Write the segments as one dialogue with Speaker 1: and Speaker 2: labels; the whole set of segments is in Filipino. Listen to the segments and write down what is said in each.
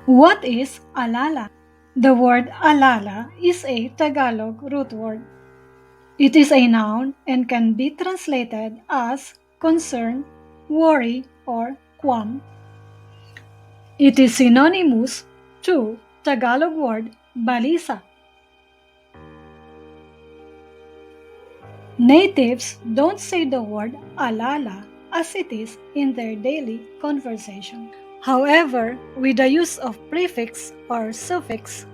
Speaker 1: What is alala? The word alala is a Tagalog root word. It is a noun and can be translated as concern, worry, or qualm. It is synonymous to Tagalog word balisa. Natives don't say the word alala as it is in their daily conversation. However, with the use of prefix or suffix,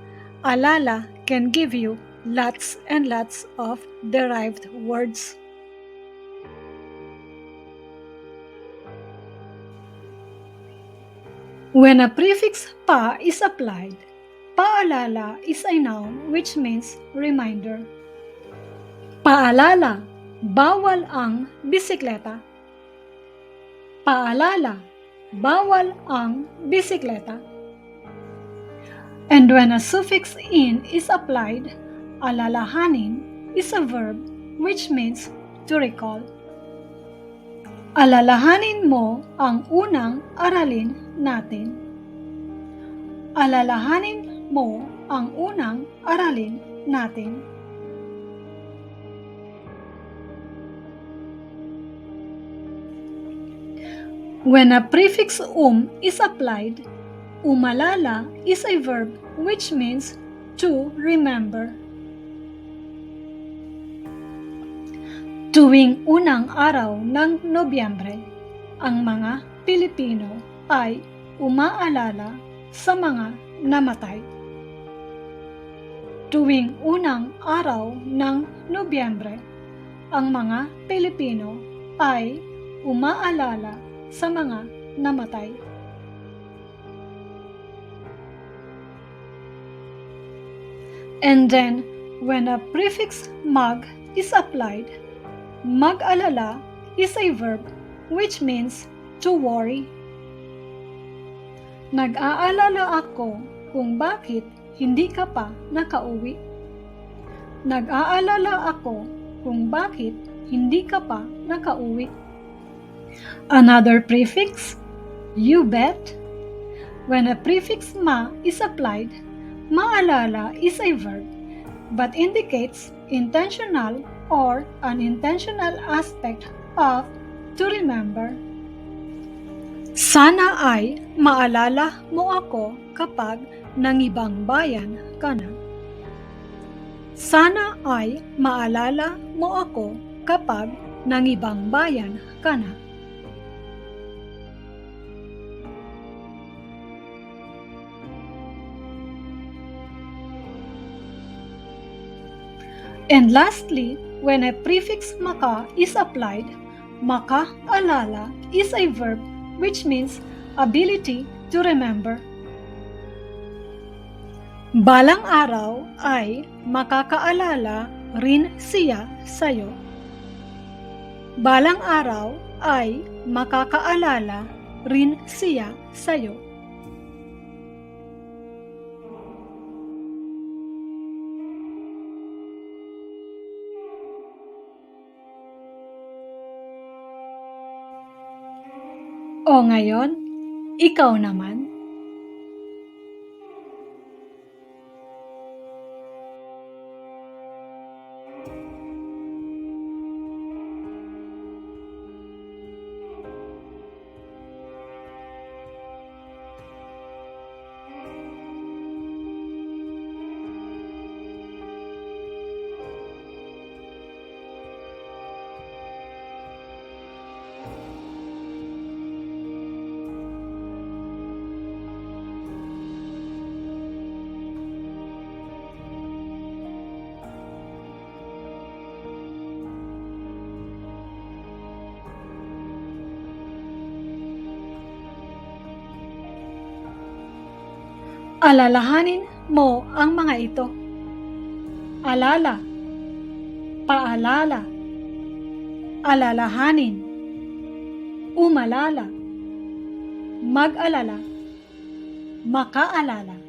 Speaker 1: alala can give you lots and lots of derived words. When a prefix pa is applied, paalala is a noun which means reminder. Paalala, bawal ang bisikleta. Paalala, bawal ang bisikleta. And when a suffix in is applied, alalahanin is a verb which means to recall. Alalahanin mo ang unang aralin natin. Alalahanin mo ang unang aralin natin. When a prefix is applied, umalala is a verb which means to remember. Tuwing unang araw ng Nobyembre, ang mga Pilipino ay umaalala sa mga namatay. Tuwing unang araw ng Nobyembre, ang mga Pilipino ay umaalala sa mga namatay. And then, when a prefix mag is applied, mag-alala is a verb which means to worry. Nag-aalala ako kung bakit hindi ka pa nakauwi. Nag-aalala ako kung bakit hindi ka pa nakauwi. Another prefix, you bet. When a prefix ma is applied, maalala is a verb but indicates intentional or unintentional aspect of to remember. Sana ay maalala mo ako kapag nangibang bayan ka na. Sana ay maalala mo ako kapag nangibang bayan ka na. And lastly, when a prefix maka is applied, maka-alala is a verb which means ability to remember. Balang araw ay makakaalala rin siya sa'yo. Balang araw ay makakaalala rin siya sa'yo. O ngayon, ikaw naman. Alalahanin mo ang mga ito. Alala, paalala, alalahanin, umalala, mag-alala, maka-alala.